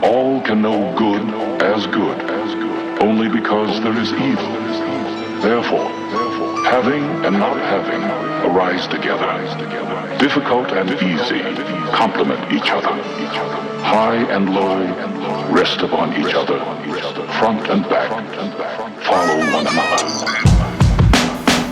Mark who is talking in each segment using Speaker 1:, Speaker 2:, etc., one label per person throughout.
Speaker 1: All can know good as good, only because there is evil. Therefore, having and not having arise together. Difficult and easy complement each other. High and low rest upon each other. Front and back follow one another.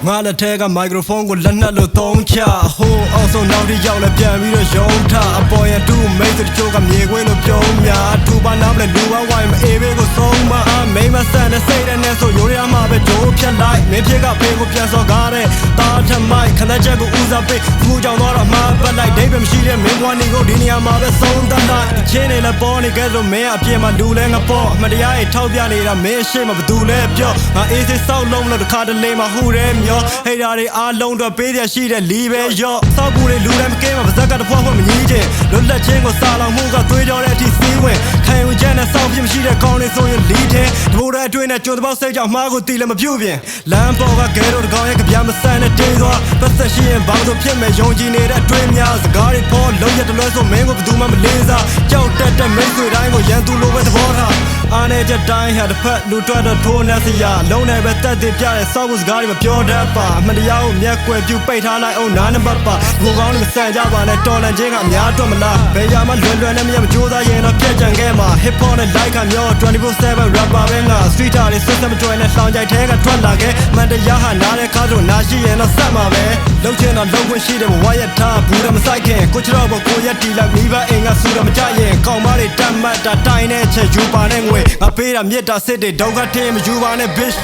Speaker 2: ငါလက်ထဲကမိုက်ခရိုဖုန်းကိုလက်နက်လို့သုံးချဟိုးအောင်ဆုံးနောက်တစ်ယောက်လည်းပြန်ပြီးတော့ရုံးထအပေါ်ရန်တူမိတ်တချို့ကမြေခွေးလို့ပြုံးများထူပါနောက်လည်းလူဝဝိုင်းမအေးဘေးကိုဆုံးမမိမဆန်တဲ့စိတ်နဲ့ဆိုရိုးရမှာပဲဂျိုးဖြတ်လိုက်မင်းဖြစ်ကဖေးကိုပြန်စော်ကားတဲ့တာထမိုက်ခဏချက်ကိုဦးစားပေးသူ့ကြောင့်တော့မှာပတ်လိုက်ဒိတ်ပဲမရှိတဲ့မင်းဘွားနေကိုဒီနေရာမှာပဲဆုံးတတ်လိုက်ချင်းနေလည်းပေါ်နေကြလို့မင်းအပြည့်မှာလူလဲငပေါ်အမတရားရဲ့ထောက်ပြနေတာမင်းရှိမှဘသူလဲပြောငါအေးစိစောက်လုံးလို့တစ်ခါတလေမှာဟူရဲမျောဟိတာတွေအားလုံးတော့ပေးရရှိတဲ့လီပဲရော့စောက်ဘူးတွေလူတိုင်းမကင်းမှာပါဇက်ကတဖွားဖွားမကြီးချင်းလွတ်လပ်ချင်းကိုစာလောင်မှုကသွေးကြောတဲ့အထိစီးဝင်ခံယူချက်နဲ့စောင့်ပြမရှိတဲ့ကောင်းနေဆိုရင်လီချင်းဒီလိုတဲ့အတွေ့နဲ့ကြုံတဲ့စိတ်ကြောင့်မှားကိုတီးလည်းမပြုတ်ပြင်လမ်းပေါ်ကဂဲတို့တကောင်ရဲ့ကြပြမဆန်တဲ့တေးသွားပတ်သက်ရှိရင်ဘောင်းတို့ဖြစ်မဲ့ယုံကြည်နေတဲ့အတွေ့များစကားတွေပေါ်လုံးရတလွဲဆိုမင်းကိုဘယ်သူမှမလေးစားကြောက်တက်တဲ့မိတ်ဆွေတိုင်းကိုရန်သူလိုပဲသဘောထားအားနေချက်တိုင်းဟာတစ်ဖက်လူတွက်တော့ထိုးနေစရာလုံးနဲ့ပဲတက်တည်ပြတဲ့စောက်ဖို့စကားတွေမပြောတတ်ပါအမှန်တရားကိုမျက်ကွယ်ပြုပိတ်ထားလိုက်အောင်နားနံပါတ်ပါကိုကောင်းလေးမဆန်ကြပါနဲ့တော်လန်ချင်းကအများအတွက်မလားဘယ်ရမှလွယ်လွယ်နဲ့မရမကြိုးစားရင်တော့ပြက်ကြံခဲ့မှာ hip hop နဲ့ like ကမျော 24/7 rapper ပဲငါ street တွေ system တွေနဲ့လောင်ကြိုက်ထဲကထွက်လာခဲ့မှန်တရားဟာနားတဲ့ခါဆိုနားရှိရင်တော့ဆက်မှာပဲလှုပ်ချင်တော့လှုပ်ခွင့်ရှိတယ်ဘဝရထားဘူးတော့မဆိုင်ခင်ကိုချတော့ကိုရက်တီလိုက်မိဘအိမ်ကဆူတော့မကြရင်ကောင်းမတွေတတ်မှတ်တာတိုင်းနဲ့ချက်ယူပါနဲ့ငွေငါပေးတာမြစ်တာစစ်တွေဒုက္ခထင်းမယူပါနဲ့ bitch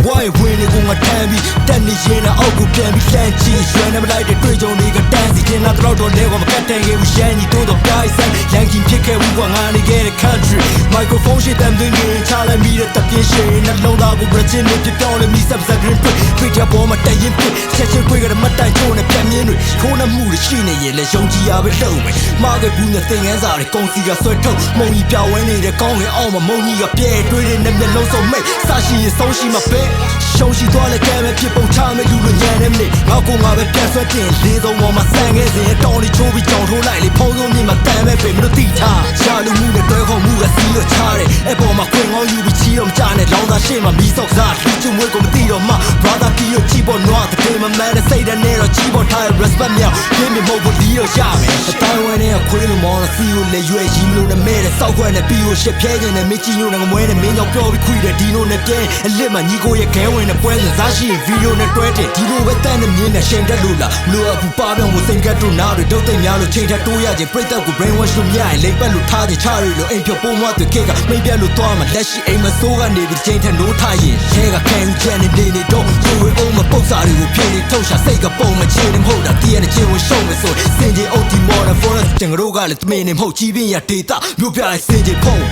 Speaker 2: Why when you gonna tell me that你现在傲骨变比山鸡选那么来的对中的一个单子见那老多来我们看电影我嫌你多多改善两斤撇开我往哪里给的 country microphone 是单对你查来米的特别些那老大我不知你别掉了米是不是个人对对家宝嘛带烟片下线会个他妈带中的片面对可能木的心呢也来兄弟也被露没妈个不能等眼啥的公司个甩头梦一表为你的讲的傲嘛梦一个别对的那边老手妹啥西也松西嘛别ရှုံးရှိသွားလဲကဲမဲ့ဖြစ်ပုံချမဲ့လူလိုညံနေမနေငါကိုငါပဲပြန်ဆွဲတင်လေးစုံပေါ်မှာဆန်ခဲ့စဉ်တောင်းလေးချိုးပြီးကြောင်ထိုးလိုက်လေဖုံးစုံမြင်မှာတန်မဲ့ပဲမလို့တိထားရှာလူမှုနဲ့တွဲခေါ်မှုကစီးတော့ချားတယ်အဲ့ပေါ်မှာခွင်ကောင်းယူပြီးချီတော့မကြနဲ့လောင်သားရှေ့မှာမီးဆောက်စားလူချင်းမွေးကိုမသိတော့မှ brother ပြီးတော့ချီပေါ်နွားတဲ့တေးမမှန်တဲ့စိတ်နဲ့တော့ချီပေါ်ထား respect မြောက်ပြင်းပြမဟုတ်ဘူးလီတော့ရမယ်အတိုင်းဝဲနဲ့ခွေးလိုမောင်းစီကိုလေရွယ်ရီမလို့နဲ့မဲတဲ့စောက်ခွက်နဲ့ပြီးကိုရှစ်ပြဲခြင်းနဲ့မင်းကြီးညို့နဲ့ငမွဲနဲ့မင်းကြောင့်ပြောပြီးခွေတဲ့ဒီလိုနဲ့ပြဲအလစ်မှာညီကိုရဲ့ခဲဝင်နဲ့ပွဲစဉ်စားရှိဗီဒီယိုနဲ့တွဲတဲ့ဒီလိုပဲတန်းနဲ့မြင်းနဲ့ရှင်တက်လို့လားလူအပူပါပြောင်းကိုစိန်ကတ်တို့နားတွေဒုတ်သိမ်းများလို့ချိန်ထတိုးရခြင်းပြိတ္တကို brain wash လို့မြရင်လိမ့်ပတ်လို့ထားတဲ့ချရီလို့အိမ်ဖြောပုံမတွေခေတ်ကမိတ်ပြတ်လို့သွားမှလက်ရှိအိမ်မဆိုးကနေပြီးချိန်ထနိုးထားရင်ခဲကခံယူချက်နဲ့နေတော့ကိုယ်အုံးမပုတ်စာတွေကိုဖြည့်နေထုတ်ရှာစိတ်ကပုံမချေနေမဟုတ်တာတည်ရတဲ့ချင်းဝင်ရှုံးမယ်ဆိုစင်ကြီးအုတ်ဒီမော်ဒယ် forest ကျွန်တော်တို့ကလည်းတမင်းနေမဟုတ်ကြီးပြင်းရဒေတာမြို့ပြလိုက်စင်ကြီးဖုံး